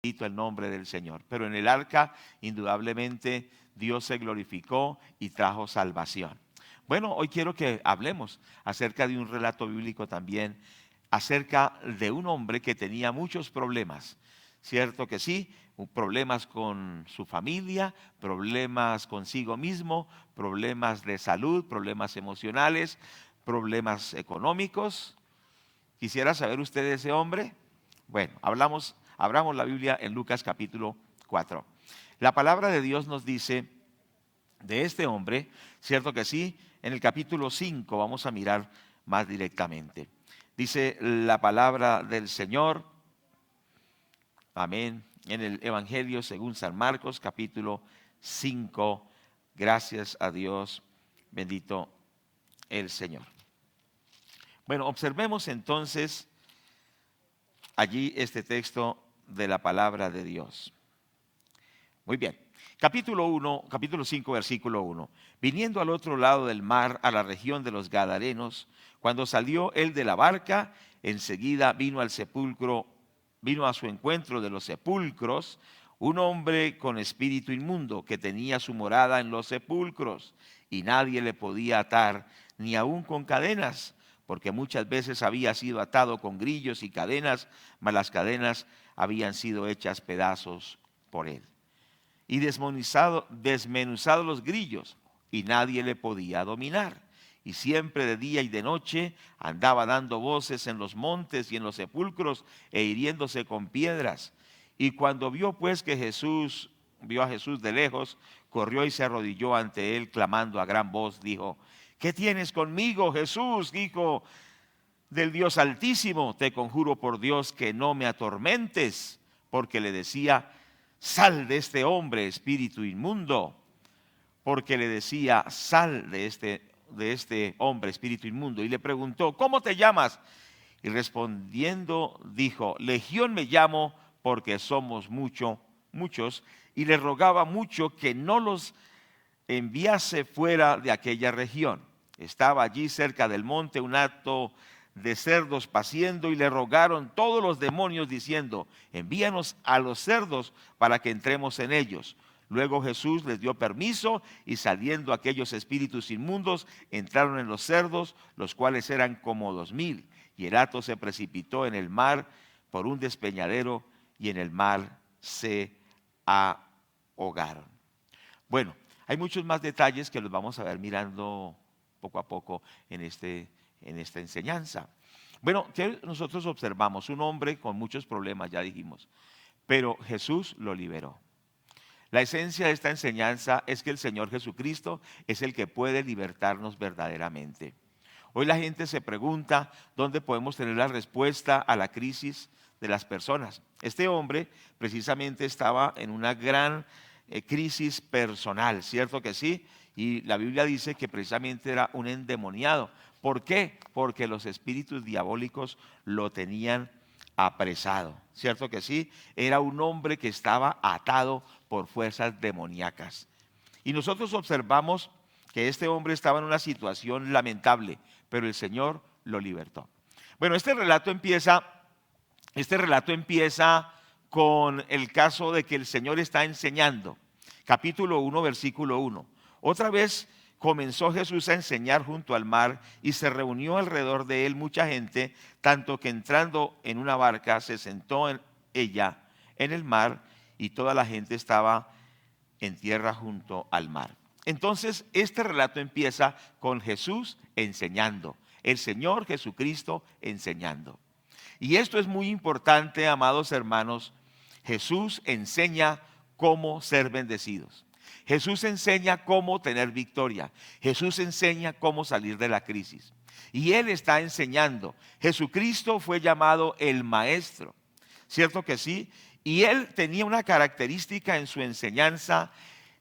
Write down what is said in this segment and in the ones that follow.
bendito el nombre del Señor. Pero en el arca, indudablemente, Dios se glorificó y trajo salvación. Bueno, hoy quiero que hablemos acerca de un relato bíblico también, acerca de un hombre que tenía muchos problemas. Cierto que sí, problemas con su familia, problemas consigo mismo, problemas de salud, problemas emocionales, problemas económicos. ¿Quisiera saber usted de ese hombre? Bueno, abramos la Biblia en Lucas capítulo 4. La palabra de Dios nos dice de este hombre, cierto que sí, en el capítulo 5 vamos a mirar más directamente. Dice la palabra del Señor, amén, en el Evangelio según San Marcos capítulo 5, gracias a Dios, bendito el Señor. Bueno, observemos entonces allí este texto de la palabra de Dios. Muy bien. Capítulo 5, versículo 1. Viniendo al otro lado del mar, a la región de los Gadarenos, cuando salió él de la barca, enseguida vino a su encuentro de los sepulcros, un hombre con espíritu inmundo que tenía su morada en los sepulcros, y nadie le podía atar, ni aun con cadenas, porque muchas veces había sido atado con grillos y cadenas, mas las cadenas habían sido hechas pedazos por él. Y desmenuzados los grillos, y nadie le podía dominar. Y siempre de día y de noche andaba dando voces en los montes y en los sepulcros, e hiriéndose con piedras. Y cuando vio pues que vio a Jesús de lejos, corrió y se arrodilló ante él, clamando a gran voz, dijo: ¿qué tienes conmigo, Jesús, hijo del Dios Altísimo? Te conjuro por Dios que no me atormentes. Porque le decía: sal de este hombre, espíritu inmundo. Porque le decía: sal de este hombre, espíritu inmundo. Y le preguntó: ¿cómo te llamas? Y respondiendo dijo: Legión me llamo, porque somos muchos. Y le rogaba mucho que no los enviase fuera de aquella región. Estaba allí cerca del monte un hato de cerdos paciendo, y le rogaron todos los demonios diciendo: envíanos a los cerdos para que entremos en ellos. Luego Jesús les dio permiso, y saliendo aquellos espíritus inmundos entraron en los cerdos, los cuales eran como 2000. Y el hato se precipitó en el mar por un despeñadero, y en el mar se ahogaron. Bueno, hay muchos más detalles que los vamos a ver mirando poco a poco en esta enseñanza. Bueno, ¿qué nosotros observamos? Un hombre con muchos problemas, ya dijimos, pero Jesús lo liberó. La esencia de esta enseñanza es que el Señor Jesucristo es el que puede libertarnos verdaderamente. Hoy la gente se pregunta dónde podemos tener la respuesta a la crisis de las personas. Este hombre precisamente estaba en una gran crisis personal, ¿cierto que sí? Y la Biblia dice que precisamente era un endemoniado. ¿Por qué? Porque los espíritus diabólicos lo tenían apresado, ¿cierto que sí? Era un hombre que estaba atado por fuerzas demoníacas. Y nosotros observamos que este hombre estaba en una situación lamentable, pero el Señor lo libertó. Bueno, este relato empieza con el caso de que el Señor está enseñando. Capítulo 1, versículo 1. Otra vez comenzó Jesús a enseñar junto al mar, y se reunió alrededor de él mucha gente, tanto que entrando en una barca se sentó en ella en el mar, y toda la gente estaba en tierra junto al mar. Entonces, este relato empieza con Jesús enseñando, el Señor Jesucristo enseñando. Y esto es muy importante, amados hermanos. Jesús enseña cómo ser bendecidos. Jesús enseña cómo tener victoria. Jesús enseña cómo salir de la crisis. Y Él está enseñando. Jesucristo fue llamado el Maestro, ¿cierto que sí? Y Él tenía una característica en su enseñanza.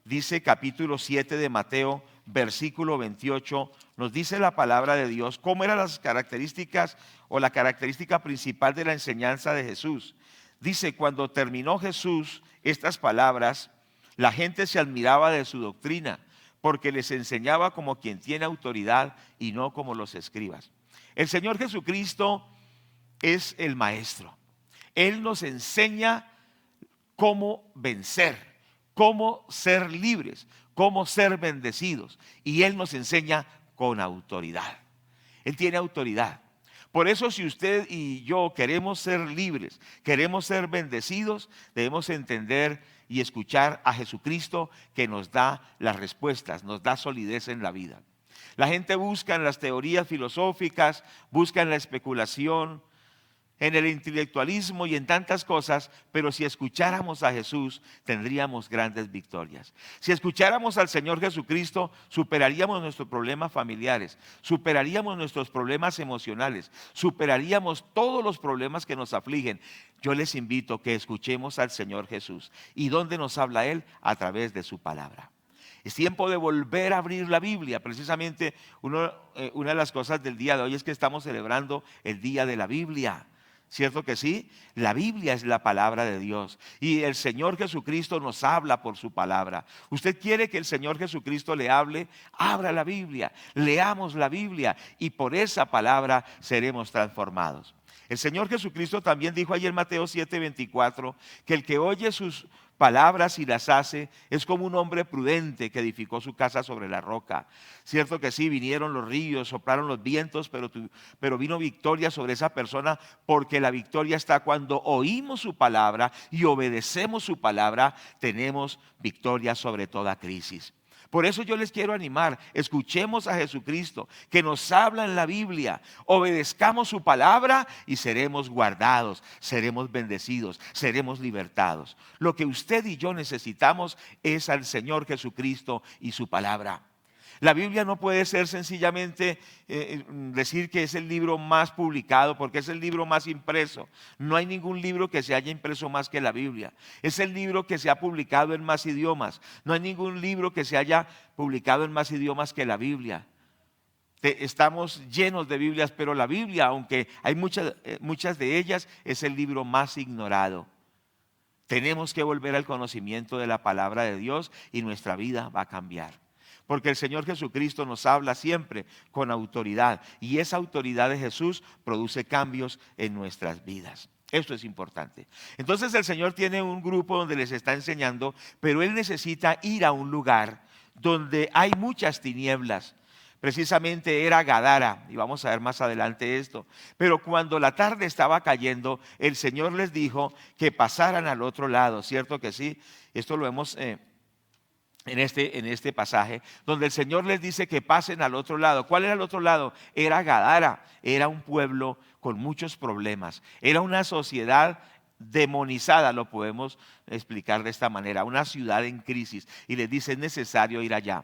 Dice capítulo 7 de Mateo, versículo 28, nos dice la palabra de Dios cómo eran las características o la característica principal de la enseñanza de Jesús. Dice: cuando terminó Jesús estas palabras, la gente se admiraba de su doctrina, porque les enseñaba como quien tiene autoridad y no como los escribas. El Señor Jesucristo es el Maestro. Él nos enseña cómo vencer, cómo ser libres, cómo ser bendecidos. Y Él nos enseña con autoridad. Él tiene autoridad. Por eso, si usted y yo queremos ser libres, queremos ser bendecidos, debemos entender y escuchar a Jesucristo, que nos da las respuestas, nos da solidez en la vida. La gente busca en las teorías filosóficas, busca en la especulación, en el intelectualismo y en tantas cosas, pero si escucháramos a Jesús, tendríamos grandes victorias. Si escucháramos al Señor Jesucristo, superaríamos nuestros problemas familiares, superaríamos nuestros problemas emocionales, superaríamos todos los problemas que nos afligen. Yo les invito a que escuchemos al Señor Jesús. ¿Y dónde nos habla Él? A través de su palabra. Es tiempo de volver a abrir la Biblia. Precisamente una de las cosas del día de hoy es que estamos celebrando el Día de la Biblia. ¿Cierto que sí? La Biblia es la palabra de Dios y el Señor Jesucristo nos habla por su palabra. ¿Usted quiere que el Señor Jesucristo le hable? Abra la Biblia, leamos la Biblia y por esa palabra seremos transformados. El Señor Jesucristo también dijo ayer en Mateo 7:24 que el que oye sus palabras y las hace es como un hombre prudente que edificó su casa sobre la roca. Cierto que sí, vinieron los ríos, soplaron los vientos, pero vino victoria sobre esa persona, porque la victoria está cuando oímos su palabra y obedecemos su palabra. Tenemos victoria sobre toda crisis. Por eso yo les quiero animar, escuchemos a Jesucristo que nos habla en la Biblia, obedezcamos su palabra y seremos guardados, seremos bendecidos, seremos libertados. Lo que usted y yo necesitamos es al Señor Jesucristo y su palabra. La Biblia no puede ser sencillamente decir que es el libro más publicado, porque es el libro más impreso. No hay ningún libro que se haya impreso más que la Biblia. Es el libro que se ha publicado en más idiomas. No hay ningún libro que se haya publicado en más idiomas que la Biblia. Estamos llenos de Biblias, pero la Biblia, aunque hay muchas de ellas, es el libro más ignorado. Tenemos que volver al conocimiento de la palabra de Dios y nuestra vida va a cambiar. Porque el Señor Jesucristo nos habla siempre con autoridad y esa autoridad de Jesús produce cambios en nuestras vidas. Esto es importante. Entonces el Señor tiene un grupo donde les está enseñando, pero Él necesita ir a un lugar donde hay muchas tinieblas. Precisamente era Gadara, y vamos a ver más adelante esto. Pero cuando la tarde estaba cayendo, el Señor les dijo que pasaran al otro lado, ¿cierto que sí? Esto lo vemos en este pasaje, donde el Señor les dice que pasen al otro lado. ¿Cuál era el otro lado? Era Gadara, era un pueblo con muchos problemas, era una sociedad demonizada, lo podemos explicar de esta manera, una ciudad en crisis, y les dice es necesario ir allá.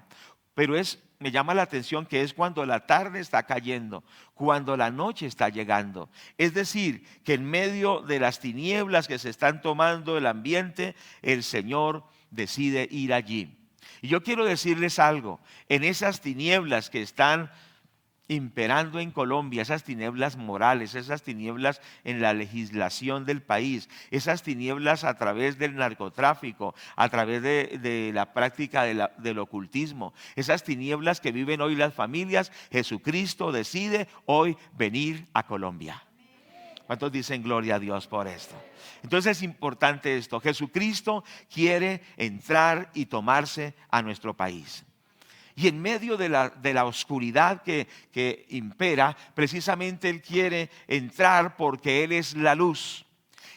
Pero me llama la atención que es cuando la tarde está cayendo, cuando la noche está llegando. Es decir, que en medio de las tinieblas que se están tomando el ambiente, el Señor decide ir allí. Y yo quiero decirles algo, en esas tinieblas que están imperando en Colombia, esas tinieblas morales, esas tinieblas en la legislación del país, esas tinieblas a través del narcotráfico, a través de la práctica del ocultismo, esas tinieblas que viven hoy las familias, Jesucristo decide hoy venir a Colombia. ¿Cuántos dicen gloria a Dios por esto? Entonces es importante esto. Jesucristo quiere entrar y tomarse a nuestro país. Y en medio de la oscuridad que impera, precisamente Él quiere entrar porque Él es la luz.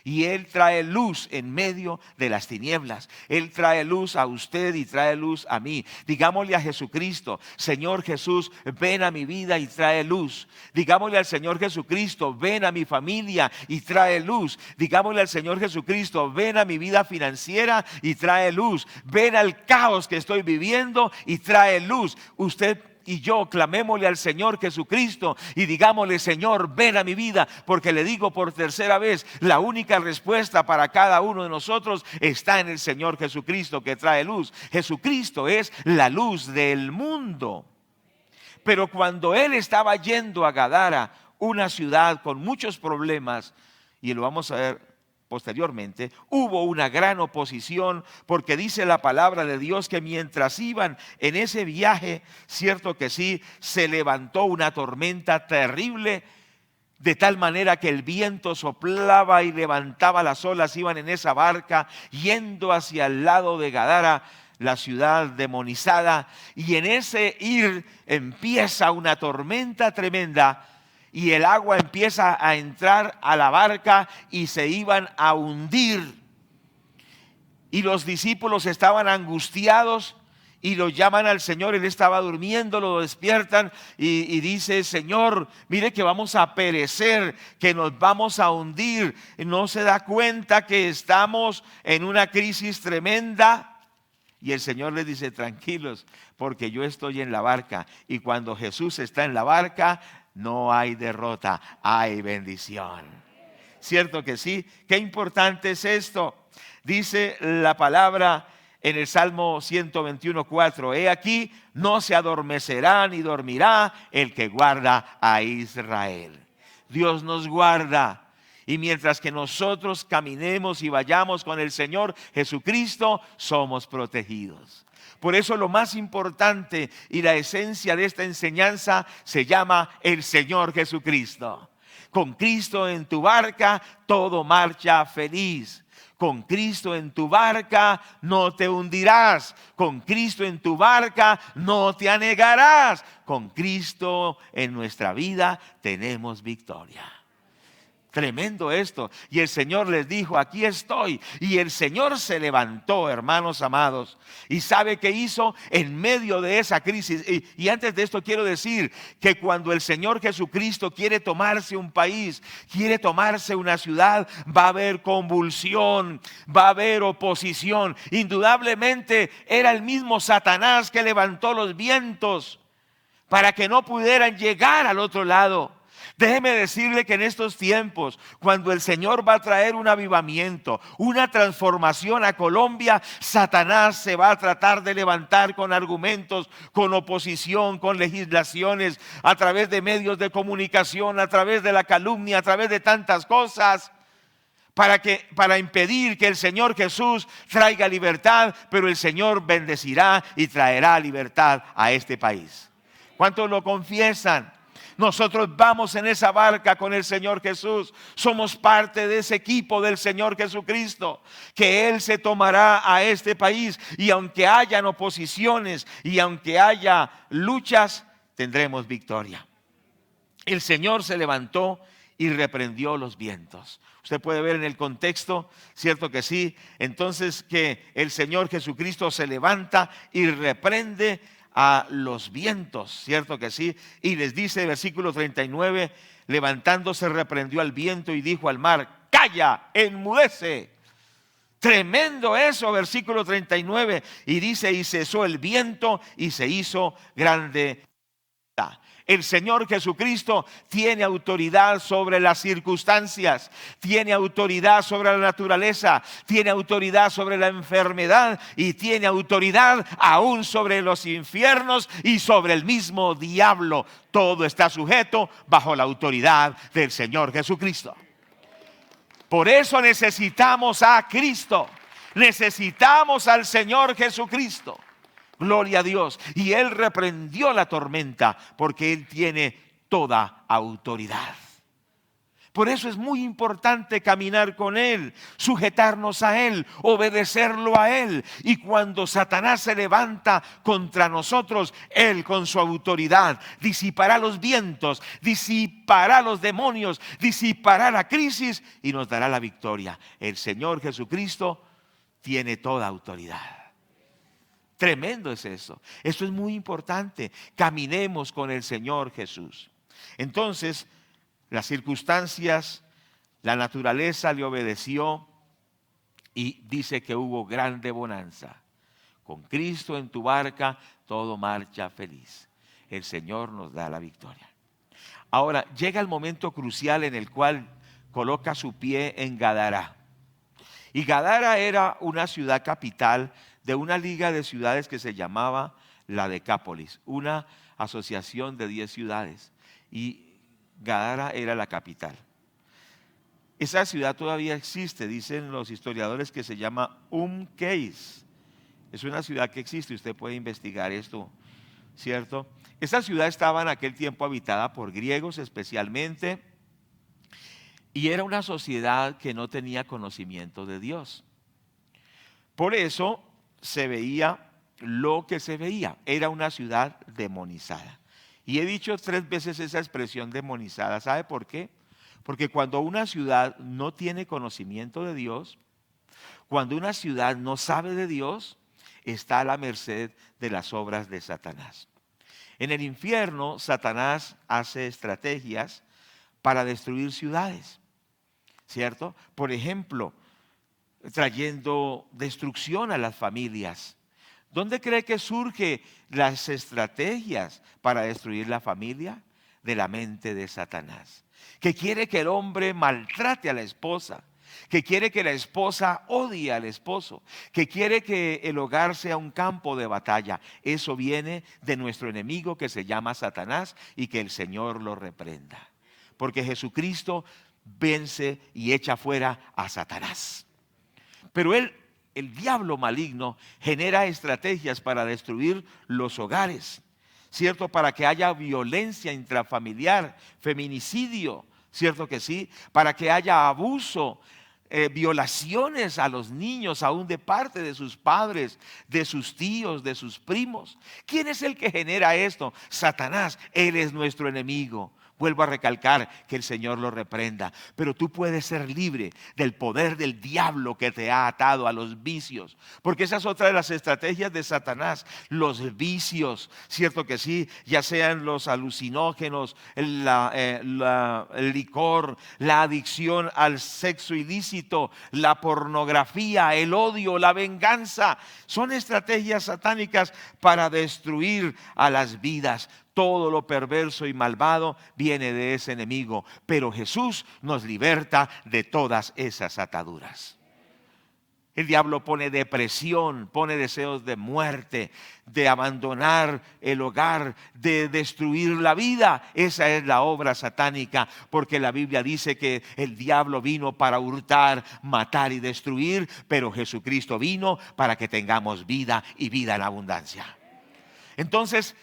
Y Él trae luz en medio de las tinieblas. Él trae luz a usted y trae luz a mí. Digámosle a Jesucristo, Señor Jesús, ven a mi vida y trae luz. Digámosle al Señor Jesucristo, ven a mi familia y trae luz. Digámosle al Señor Jesucristo, ven a mi vida financiera y trae luz. Ven al caos que estoy viviendo y trae luz. Usted y yo clamémosle al Señor Jesucristo y digámosle, Señor, ven a mi vida, porque le digo por tercera vez, la única respuesta para cada uno de nosotros está en el Señor Jesucristo que trae luz. Jesucristo es la luz del mundo. Pero cuando Él estaba yendo a Gadara, una ciudad con muchos problemas, y lo vamos a ver posteriormente, hubo una gran oposición, porque dice la palabra de Dios que mientras iban en ese viaje, cierto que sí, se levantó una tormenta terrible de tal manera que el viento soplaba y levantaba las olas. Iban en esa barca yendo hacia el lado de Gadara, la ciudad demonizada, y en ese ir empieza una tormenta tremenda y el agua empieza a entrar a la barca y se iban a hundir. Y los discípulos estaban angustiados y lo llaman al Señor. Él estaba durmiendo, lo despiertan y dice: Señor, mire que vamos a perecer, que nos vamos a hundir. ¿No se da cuenta que estamos en una crisis tremenda? Y el Señor les dice: tranquilos, porque yo estoy en la barca. Y cuando Jesús está en la barca, no hay derrota, hay bendición. ¿Cierto que sí? Qué importante es esto. Dice la palabra en el Salmo 121:4: he aquí, no se adormecerá ni dormirá el que guarda a Israel. Dios nos guarda. Y mientras que nosotros caminemos y vayamos con el Señor Jesucristo, somos protegidos. Por eso lo más importante y la esencia de esta enseñanza se llama el Señor Jesucristo. Con Cristo en tu barca, todo marcha feliz. Con Cristo en tu barca no te hundirás. Con Cristo en tu barca no te anegarás. Con Cristo en nuestra vida tenemos victoria. Tremendo esto. Y el Señor les dijo: aquí estoy. Y el Señor se levantó, hermanos amados. ¿Y sabe qué hizo en medio de esa crisis? Y antes de esto quiero decir que cuando el Señor Jesucristo quiere tomarse un país, quiere tomarse una ciudad, va a haber convulsión, va a haber oposición. Indudablemente era el mismo Satanás que levantó los vientos para que no pudieran llegar al otro lado. Déjeme decirle que en estos tiempos, cuando el Señor va a traer un avivamiento, una transformación a Colombia, Satanás se va a tratar de levantar con argumentos, con oposición, con legislaciones, a través de medios de comunicación, a través de la calumnia, a través de tantas cosas, para impedir que el Señor Jesús traiga libertad, pero el Señor bendecirá y traerá libertad a este país. ¿Cuántos lo confiesan? Nosotros vamos en esa barca con el Señor Jesús. Somos parte de ese equipo del Señor Jesucristo, que Él se tomará a este país. Y aunque hayan oposiciones y aunque haya luchas, tendremos victoria. El Señor se levantó y reprendió los vientos. Usted puede ver en el contexto, cierto que sí. Entonces que el Señor Jesucristo se levanta y reprende a los vientos, cierto que sí. Y les dice, versículo 39, levantándose reprendió al viento y dijo al mar: calla, enmudece. Tremendo eso, versículo 39. Y dice: y cesó el viento y se hizo grande. El Señor Jesucristo tiene autoridad sobre las circunstancias, tiene autoridad sobre la naturaleza, tiene autoridad sobre la enfermedad y tiene autoridad aún sobre los infiernos y sobre el mismo diablo. Todo está sujeto bajo la autoridad del Señor Jesucristo. Por eso necesitamos a Cristo, necesitamos al Señor Jesucristo. Gloria a Dios. Y Él reprendió la tormenta porque Él tiene toda autoridad. Por eso es muy importante caminar con Él, sujetarnos a Él, obedecerlo a Él. Y cuando Satanás se levanta contra nosotros, Él con su autoridad disipará los vientos, disipará los demonios, disipará la crisis y nos dará la victoria. El Señor Jesucristo tiene toda autoridad. Tremendo es eso. Esto es muy importante. Caminemos con el Señor Jesús. Entonces, las circunstancias, la naturaleza le obedeció y dice que hubo grande bonanza. Con Cristo en tu barca, todo marcha feliz. El Señor nos da la victoria. Ahora, llega el momento crucial en el cual coloca su pie en Gadara. Y Gadara era una ciudad capital de una liga de ciudades que se llamaba la Decápolis, una asociación de 10 ciudades, y Gadara era la capital. Esa ciudad todavía existe, dicen los historiadores, que se llama Keis. Es una ciudad que existe, usted puede investigar esto, ¿cierto? Esa ciudad estaba en aquel tiempo habitada por griegos especialmente, Y era una sociedad que no tenía conocimiento de Dios. Por eso se veía lo que se veía. Era una ciudad demonizada. Y he dicho 3 veces esa expresión demonizada. ¿Sabe por qué? Porque cuando una ciudad no tiene conocimiento de Dios, cuando una ciudad no sabe de Dios, está a la merced de las obras de Satanás. En el infierno, Satanás hace estrategias para destruir ciudades, ¿cierto? Por ejemplo, trayendo destrucción a las familias. ¿Dónde cree que surgen las estrategias para destruir la familia? De la mente de Satanás, que quiere que el hombre maltrate a la esposa, que quiere que la esposa odie al esposo, que quiere que el hogar sea un campo de batalla. Eso viene de nuestro enemigo que se llama Satanás, y que el Señor lo reprenda. Porque Jesucristo vence y echa fuera a Satanás. Pero el diablo maligno genera estrategias para destruir los hogares, ¿cierto? Para que haya violencia intrafamiliar, feminicidio, ¿cierto que sí? Para que haya abuso, violaciones a los niños, aún de parte de sus padres, de sus tíos, de sus primos. ¿Quién es el que genera esto? Satanás. Él es nuestro enemigo. Vuelvo a recalcar, que el Señor lo reprenda. Pero tú puedes ser libre del poder del diablo que te ha atado a los vicios. Porque esa es otra de las estrategias de Satanás. Los vicios, cierto que sí, ya sean los alucinógenos, el licor, la adicción al sexo ilícito, la pornografía, el odio, la venganza. Son estrategias satánicas para destruir a las vidas. Todo lo perverso y malvado viene de ese enemigo, pero Jesús nos liberta de todas esas ataduras. El diablo pone depresión, pone deseos de muerte, de abandonar el hogar, de destruir la vida. Esa es la obra satánica, porque la Biblia dice que el diablo vino para hurtar, matar y destruir, pero Jesucristo vino para que tengamos vida y vida en abundancia. Entonces,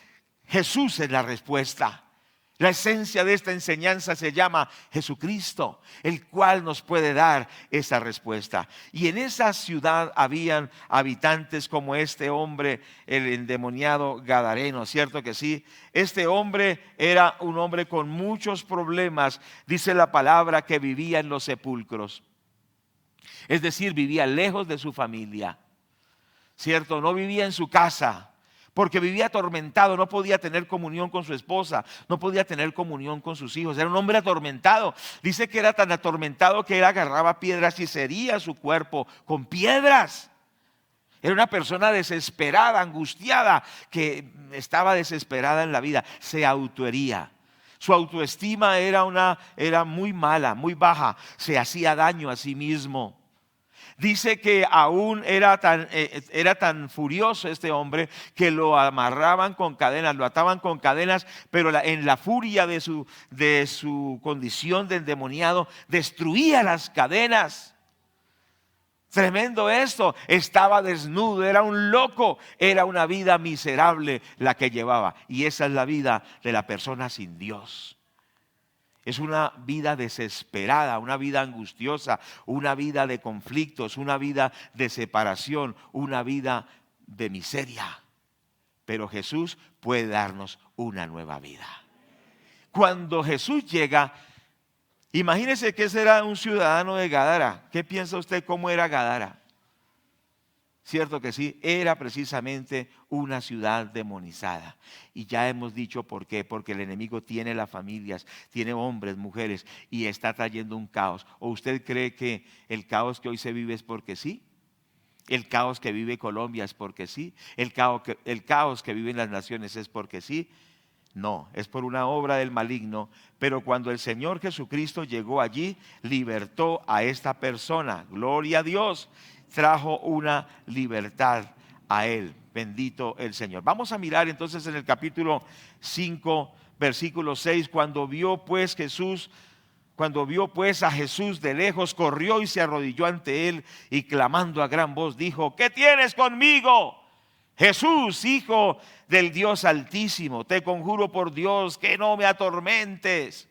Jesús es la respuesta. La esencia de esta enseñanza se llama Jesucristo, el cual nos puede dar esa respuesta. Y en esa ciudad habían habitantes como este hombre, el endemoniado gadareno, ¿cierto que sí? Este hombre era un hombre con muchos problemas. Dice la palabra que vivía en los sepulcros. Es decir, vivía lejos de su familia, ¿cierto? No vivía en su casa, porque vivía atormentado, no podía tener comunión con su esposa, no podía tener comunión con sus hijos. Era un hombre atormentado. Dice que era tan atormentado que él agarraba piedras y hería su cuerpo con piedras. Era una persona desesperada, angustiada, que estaba desesperada en la vida. Se autohería. Su autoestima era muy mala, muy baja. Se hacía daño a sí mismo. Dice que aún era tan furioso este hombre que lo amarraban con cadenas, lo ataban con cadenas, pero en la furia de su condición de endemoniado destruía las cadenas. Tremendo esto, estaba desnudo, era un loco, era una vida miserable la que llevaba. Y esa es la vida de la persona sin Dios. Es una vida desesperada, una vida angustiosa, una vida de conflictos, una vida de separación, una vida de miseria. Pero Jesús puede darnos una nueva vida. Cuando Jesús llega, imagínese que ese era un ciudadano de Gadara. ¿Qué piensa usted cómo era Gadara? Cierto que sí, era precisamente una ciudad demonizada. Y ya hemos dicho por qué, porque el enemigo tiene las familias, tiene hombres, mujeres, y está trayendo un caos. ¿O usted cree que el caos que hoy se vive es porque sí? ¿El caos que vive Colombia es porque sí? ¿El caos que viven las naciones es porque sí? No, es por una obra del maligno. Pero cuando el Señor Jesucristo llegó allí, libertó a esta persona. Gloria a Dios. Trajo una libertad a él. Bendito el Señor. Vamos a mirar entonces en el capítulo 5, versículo 6. Cuando vio pues a Jesús de lejos, corrió y se arrodilló ante él y clamando a gran voz dijo: ¿qué tienes conmigo, Jesús, Hijo del Dios Altísimo? Te conjuro por Dios que no me atormentes.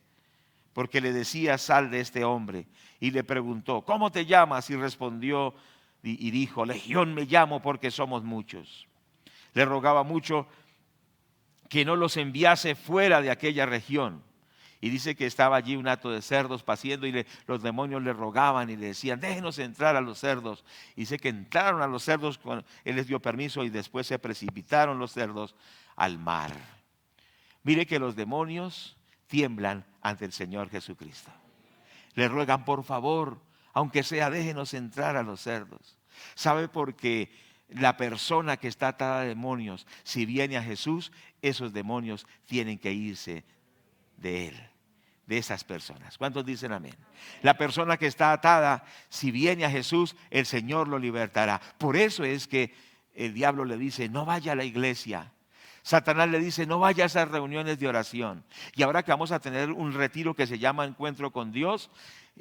porque le decía: sal de este hombre. Y le preguntó: ¿cómo te llamas? Y respondió y dijo: Legión me llamo, porque somos muchos. Le rogaba mucho que no los enviase fuera de aquella región. Y dice que estaba allí un hato de cerdos paciendo, y los demonios le rogaban y le decían: déjenos entrar a los cerdos. Y dice que entraron a los cerdos cuando él les dio permiso, y después se precipitaron los cerdos al mar. Mire que los demonios tiemblan ante el Señor Jesucristo. Le ruegan: por favor, aunque sea, déjenos entrar a los cerdos. ¿Sabe? Porque la persona que está atada a demonios, si viene a Jesús, esos demonios tienen que irse de él, de esas personas. ¿Cuántos dicen amén? La persona que está atada, si viene a Jesús, el Señor lo libertará. Por eso es que el diablo le dice: no vaya a la iglesia. Satanás le dice: no vaya a esas reuniones de oración. Y ahora que vamos a tener un retiro que se llama Encuentro con Dios,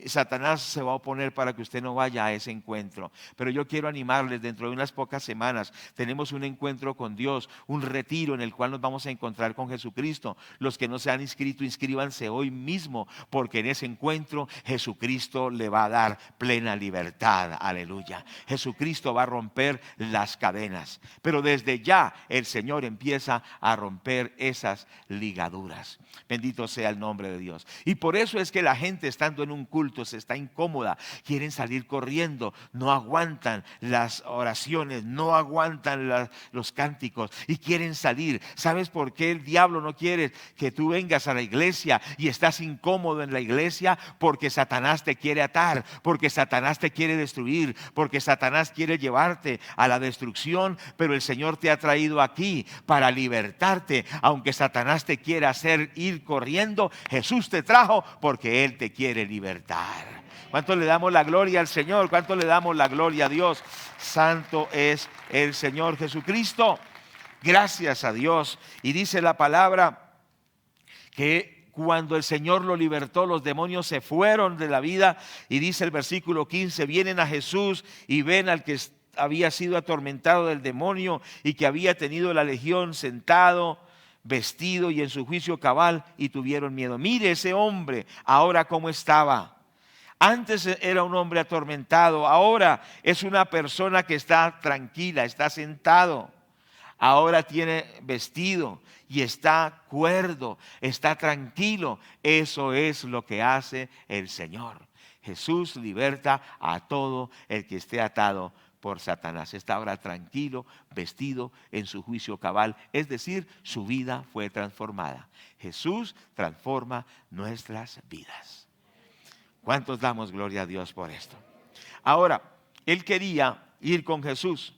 Satanás se va a oponer para que usted no vaya a ese encuentro. Pero yo quiero animarles: dentro de unas pocas semanas tenemos un encuentro con Dios, un retiro en el cual nos vamos a encontrar con Jesucristo. Los que no se han inscrito, inscríbanse hoy mismo, porque en ese encuentro Jesucristo le va a dar plena libertad. Aleluya. Jesucristo va a romper las cadenas, pero desde ya el Señor empieza a romper esas ligaduras. Bendito sea el nombre de Dios. Y por eso es que la gente, estando en un culto, se está incómoda, quieren salir corriendo, no aguantan las oraciones, no aguantan los cánticos y quieren salir. ¿Sabes por qué el diablo no quiere que tú vengas a la iglesia y estás incómodo en la iglesia? Porque Satanás te quiere atar, porque Satanás te quiere destruir, porque Satanás quiere llevarte a la destrucción. Pero el Señor te ha traído aquí para libertarte. Aunque Satanás te quiera hacer ir corriendo, Jesús te trajo porque Él te quiere libertar. ¿Cuánto le damos la gloria al Señor? ¿Cuánto le damos la gloria a Dios? Santo es el Señor Jesucristo. Gracias a Dios. Y dice la palabra que cuando el Señor lo libertó, los demonios se fueron de la vida. Y dice el versículo 15: vienen a Jesús y ven al que había sido atormentado del demonio y que había tenido la legión, sentado, vestido y en su juicio cabal, y tuvieron miedo. Mire ese hombre ahora cómo estaba. Antes era un hombre atormentado, ahora es una persona que está tranquila, está sentado. Ahora tiene vestido y está cuerdo, está tranquilo. Eso es lo que hace el Señor. Jesús liberta a todo el que esté atado por Satanás. Está ahora tranquilo, vestido en su juicio cabal, es decir, su vida fue transformada. Jesús transforma nuestras vidas. ¿Cuántos damos gloria a Dios por esto? Ahora, él quería ir con Jesús,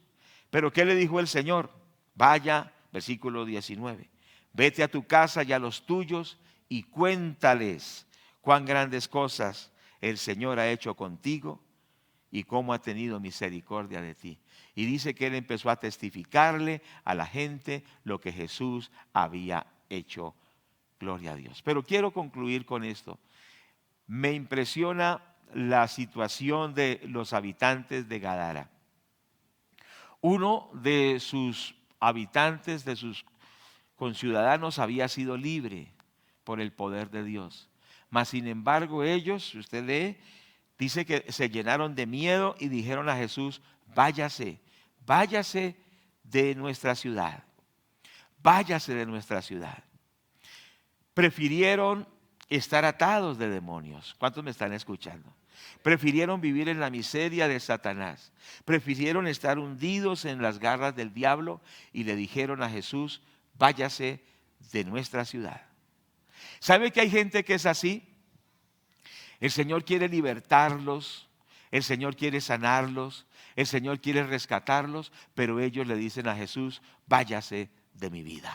pero ¿qué le dijo el Señor? Vaya, versículo 19, vete a tu casa y a los tuyos y cuéntales cuán grandes cosas el Señor ha hecho contigo y cómo ha tenido misericordia de ti. Y dice que él empezó a testificarle a la gente lo que Jesús había hecho. Gloria a Dios. Pero quiero concluir con esto. Me impresiona la situación de los habitantes de Gadara. Uno de sus habitantes, de sus conciudadanos, había sido libre por el poder de Dios. Mas sin embargo ellos, si usted lee, dice que se llenaron de miedo y dijeron a Jesús: váyase, váyase de nuestra ciudad, váyase de nuestra ciudad. Prefirieron estar atados de demonios. ¿Cuántos me están escuchando? Prefirieron vivir en la miseria de Satanás. Prefirieron estar hundidos en las garras del diablo y le dijeron a Jesús: váyase de nuestra ciudad. ¿Sabe que hay gente que es así? El Señor quiere libertarlos, el Señor quiere sanarlos, el Señor quiere rescatarlos, pero ellos le dicen a Jesús: váyase de mi vida.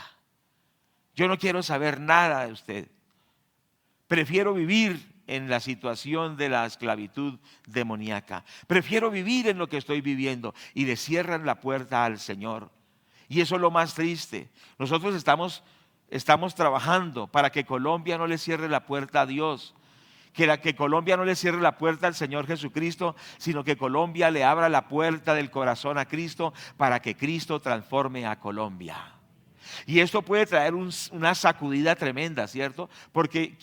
Yo no quiero saber nada de usted. Prefiero vivir en la situación de la esclavitud demoníaca. Prefiero vivir en lo que estoy viviendo. Y le cierran la puerta al Señor. Y eso es lo más triste. Nosotros estamos trabajando para que Colombia no le cierre la puerta a Dios. Que Colombia no le cierre la puerta al Señor Jesucristo, sino que Colombia le abra la puerta del corazón a Cristo para que Cristo transforme a Colombia. Y esto puede traer una sacudida tremenda, ¿cierto? Porque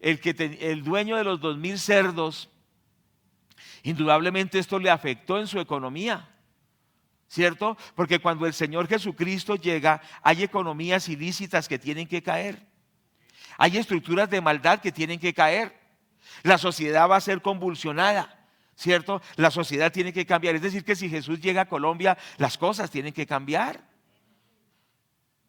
el dueño de los 2,000 cerdos, indudablemente esto le afectó en su economía, ¿cierto? Porque cuando el Señor Jesucristo llega, hay economías ilícitas que tienen que caer. Hay estructuras de maldad que tienen que caer. La sociedad va a ser convulsionada, ¿cierto? La sociedad tiene que cambiar. Es decir, que si Jesús llega a Colombia, las cosas tienen que cambiar.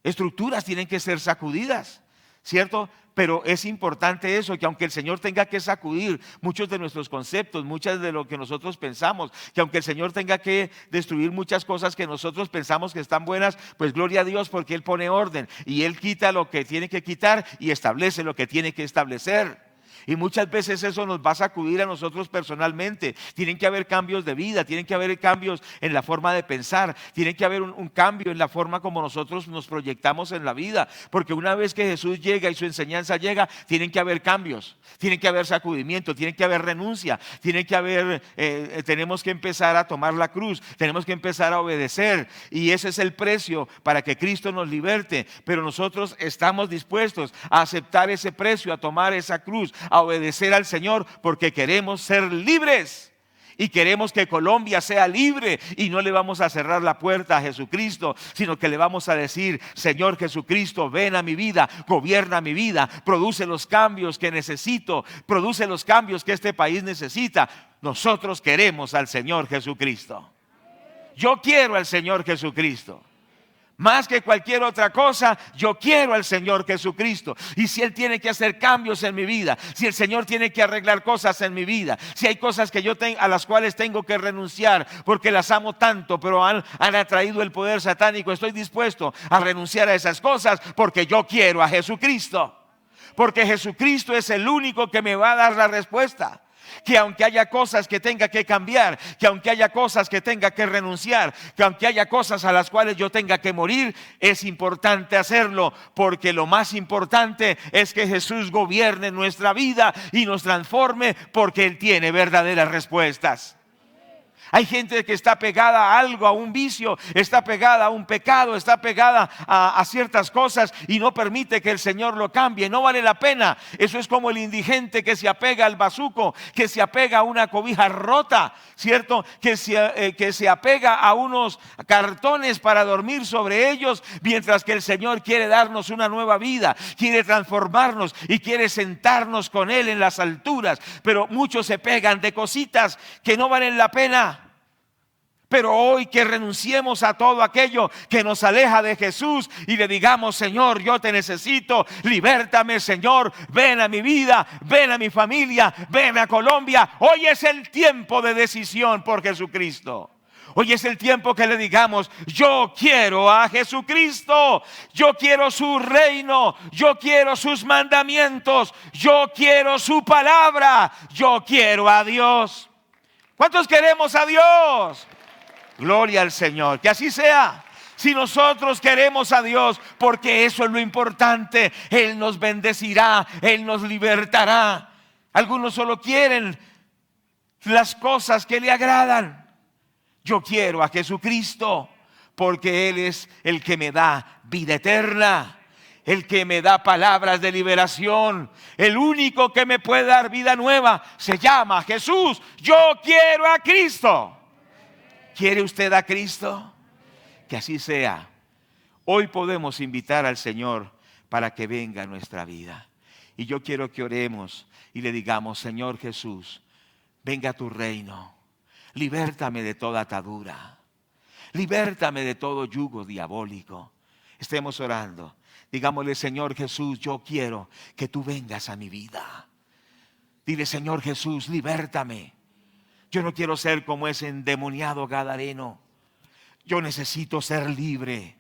Estructuras tienen que ser sacudidas, ¿cierto? Pero es importante eso, que aunque el Señor tenga que sacudir muchos de nuestros conceptos, muchas de lo que nosotros pensamos, que aunque el Señor tenga que destruir muchas cosas que nosotros pensamos que están buenas, pues gloria a Dios, porque Él pone orden y Él quita lo que tiene que quitar y establece lo que tiene que establecer. Y muchas veces eso nos va a sacudir a nosotros personalmente. Tienen que haber cambios de vida, tienen que haber cambios en la forma de pensar, tiene que haber un cambio en la forma como nosotros nos proyectamos en la vida. Porque una vez que Jesús llega y su enseñanza llega, tienen que haber cambios, tienen que haber sacudimiento, tienen que haber renuncia, tenemos que empezar a tomar la cruz, tenemos que empezar a obedecer. Y ese es el precio para que Cristo nos liberte. Pero nosotros estamos dispuestos a aceptar ese precio, a tomar esa cruz, a obedecer al Señor, porque queremos ser libres y queremos que Colombia sea libre, y no le vamos a cerrar la puerta a Jesucristo, sino que le vamos a decir: Señor Jesucristo, ven a mi vida, gobierna mi vida, produce los cambios que necesito, produce los cambios que este país necesita. Nosotros queremos al Señor Jesucristo. Yo quiero al Señor Jesucristo. Más que cualquier otra cosa, yo quiero al Señor Jesucristo. Y si Él tiene que hacer cambios en mi vida, si el Señor tiene que arreglar cosas en mi vida, si hay cosas que a las cuales tengo que renunciar porque las amo tanto, pero han atraído el poder satánico, estoy dispuesto a renunciar a esas cosas porque yo quiero a Jesucristo. Porque Jesucristo es el único que me va a dar la respuesta. Que aunque haya cosas que tenga que cambiar, que aunque haya cosas que tenga que renunciar, que aunque haya cosas a las cuales yo tenga que morir, es importante hacerlo, porque lo más importante es que Jesús gobierne nuestra vida y nos transforme, porque Él tiene verdaderas respuestas. Hay gente que está pegada a algo, a un vicio, está pegada a un pecado, está pegada a ciertas cosas y no permite que el Señor lo cambie. No vale la pena. Eso es como el indigente que se apega al bazuco, que se apega a una cobija rota, ¿cierto? Que se apega a unos cartones para dormir sobre ellos, mientras que el Señor quiere darnos una nueva vida, quiere transformarnos y quiere sentarnos con Él en las alturas. Pero muchos se pegan de cositas que no valen la pena. Pero hoy que renunciemos a todo aquello que nos aleja de Jesús y le digamos: Señor, yo te necesito, libértame, Señor, ven a mi vida, ven a mi familia, ven a Colombia. Hoy es el tiempo de decisión por Jesucristo. Hoy es el tiempo que le digamos: yo quiero a Jesucristo, yo quiero su reino, yo quiero sus mandamientos, yo quiero su palabra, yo quiero a Dios. ¿Cuántos queremos a Dios? Gloria al Señor, que así sea. Si nosotros queremos a Dios, porque eso es lo importante, Él nos bendecirá, Él nos libertará. Algunos solo quieren las cosas que le agradan. Yo quiero a Jesucristo, porque Él es el que me da vida eterna, el que me da palabras de liberación. El único que me puede dar vida nueva se llama Jesús. Yo quiero a Cristo. ¿Quiere usted a Cristo? Que así sea. Hoy podemos invitar al Señor para que venga a nuestra vida. Y yo quiero que oremos y le digamos: Señor Jesús, venga a tu reino. Libértame de toda atadura. Libértame de todo yugo diabólico. Estemos orando. Digámosle: Señor Jesús, yo quiero que tú vengas a mi vida. Dile: Señor Jesús, libértame. Yo no quiero ser como ese endemoniado gadareno. Yo necesito ser libre.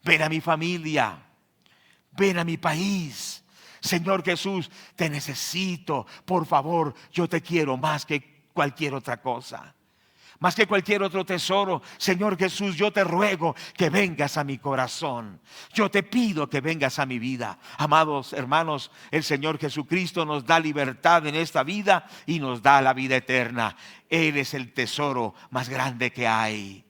Ven a mi familia. Ven a mi país. Señor Jesús, te necesito. Por favor, yo te quiero más que cualquier otra cosa. Más que cualquier otro tesoro. Señor Jesús, yo te ruego que vengas a mi corazón. Yo te pido que vengas a mi vida. Amados hermanos, el Señor Jesucristo nos da libertad en esta vida y nos da la vida eterna. Él es el tesoro más grande que hay.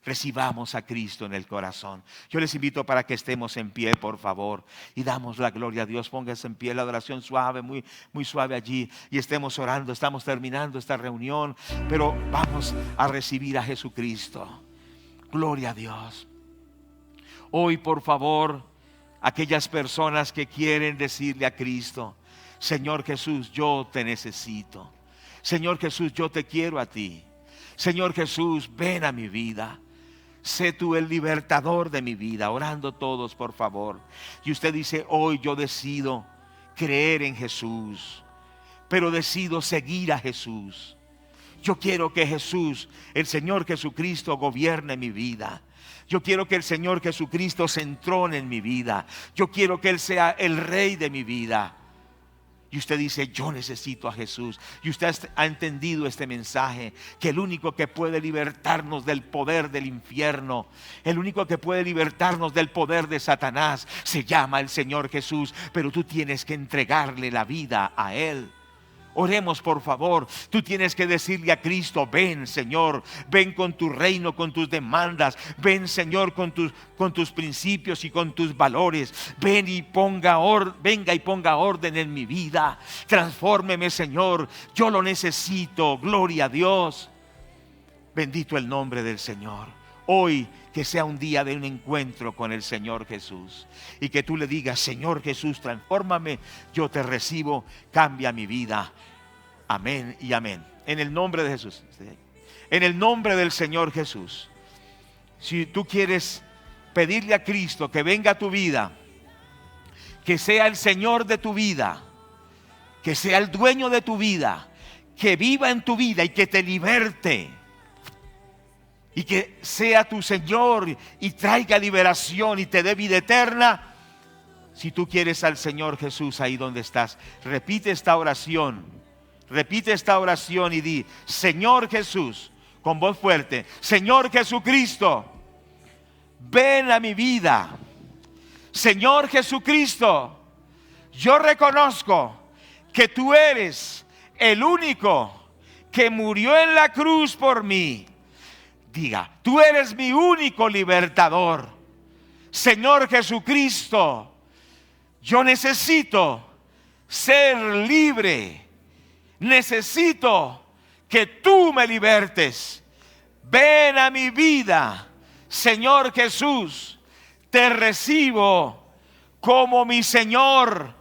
recibamos a Cristo en el corazón. Yo les invito para que estemos en pie, por favor, y damos la gloria a Dios. Pónganse en pie, la adoración suave, muy, muy suave allí, y estemos orando. Estamos terminando esta reunión, pero vamos a recibir a Jesucristo. Gloria a Dios. Hoy, por favor, aquellas personas que quieren decirle a Cristo: Señor Jesús, yo te necesito. Señor Jesús, yo te quiero a ti. Señor Jesús, ven a mi vida. Sé tú el libertador de mi vida. Orando todos, por favor. Y usted dice: hoy yo decido creer en Jesús, pero decido seguir a Jesús. Yo quiero que Jesús, el Señor Jesucristo, gobierne mi vida. Yo quiero que el Señor Jesucristo se entrone en mi vida. Yo quiero que Él sea el Rey de mi vida. Y usted dice: yo necesito a Jesús. Y usted ha entendido este mensaje, que el único que puede libertarnos del poder del infierno, el único que puede libertarnos del poder de Satanás, se llama el Señor Jesús. Pero tú tienes que entregarle la vida a Él. Oremos, por favor. Tú tienes que decirle a Cristo: ven, Señor, ven con tu reino, con tus demandas. Ven, Señor, con tus principios y con tus valores. Ven y venga y ponga orden en mi vida. Transfórmeme, Señor, yo lo necesito. Gloria a Dios. Bendito el nombre del Señor. Hoy que sea un día de un encuentro con el Señor Jesús, y que tú le digas: Señor Jesús, transfórmame, yo te recibo, cambia mi vida. Amén y amén. En el nombre de Jesús, en el nombre del Señor Jesús. Si tú quieres pedirle a Cristo que venga a tu vida, que sea el Señor de tu vida, que sea el dueño de tu vida, que viva en tu vida y que te liberte, y que sea tu Señor y traiga liberación y te dé vida eterna. Si tú quieres al Señor Jesús ahí donde estás, repite esta oración. Repite esta oración y di: Señor Jesús, con voz fuerte: Señor Jesucristo, ven a mi vida. Señor Jesucristo, yo reconozco que tú eres el único que murió en la cruz por mí. Diga: tú eres mi único libertador. Señor Jesucristo, yo necesito ser libre. Necesito que tú me libertes. Ven a mi vida, Señor Jesús. Te recibo como mi Señor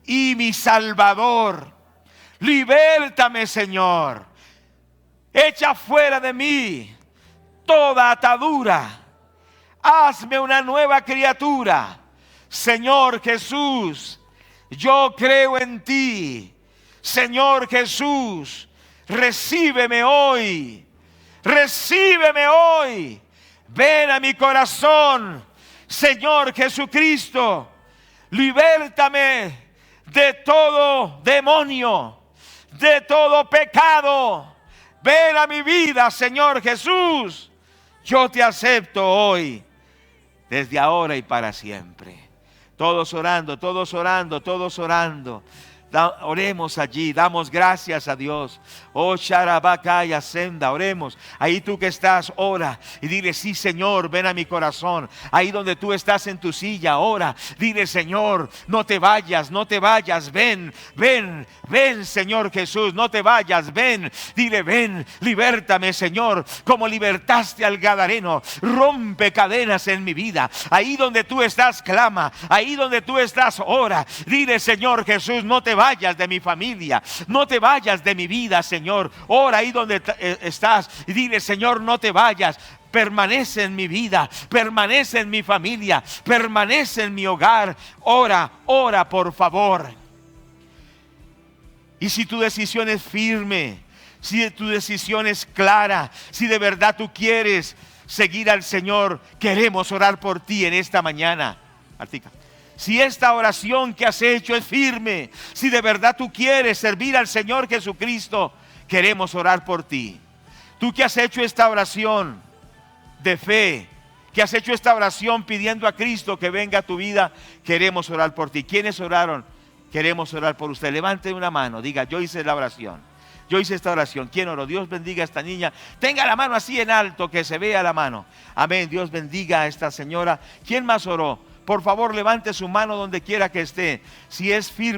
y mi Salvador. Libértame, Señor. Echa fuera de mí toda atadura. Hazme una nueva criatura. Señor Jesús, yo creo en ti. Señor Jesús, recíbeme hoy. Recíbeme hoy. Ven a mi corazón. Señor Jesucristo, libértame de todo demonio, de todo pecado. Ven a mi vida, Señor Jesús. Yo te acepto hoy, desde ahora y para siempre. Todos orando, todos orando, todos orando. Oremos allí, damos gracias a Dios. Oh, Sharabakaya Senda, oremos. Ahí tú que estás, ora y dile: sí, Señor, ven a mi corazón. Ahí donde tú estás en tu silla, ora. Dile: Señor, no te vayas, no te vayas. Ven, ven, ven, Señor Jesús, no te vayas, ven. Dile: ven, libértame, Señor, como libertaste al Gadareno. Rompe cadenas en mi vida. Ahí donde tú estás, clama. Ahí donde tú estás, ora. Dile: Señor Jesús, no te vayas de mi familia, no te vayas de mi vida, Señor. Ora ahí donde estás y dile: Señor, no te vayas. Permanece en mi vida, permanece en mi familia, permanece en mi hogar. Ora, ora, por favor. Y si tu decisión es firme, si tu decisión es clara, si de verdad tú quieres seguir al Señor, queremos orar por ti en esta mañana. Artica. Si esta oración que has hecho es firme, si de verdad tú quieres servir al Señor Jesucristo, queremos orar por ti. Tú que has hecho esta oración de fe, que has hecho esta oración pidiendo a Cristo que venga a tu vida, queremos orar por ti. ¿Quiénes oraron? Queremos orar por usted. Levante una mano, diga: yo hice la oración. Yo hice esta oración. ¿Quién oró? Dios bendiga a esta niña. Tenga la mano así en alto, que se vea la mano. Amén. Dios bendiga a esta señora. ¿Quién más oró? Por favor, levante su mano donde quiera que esté. Si es firme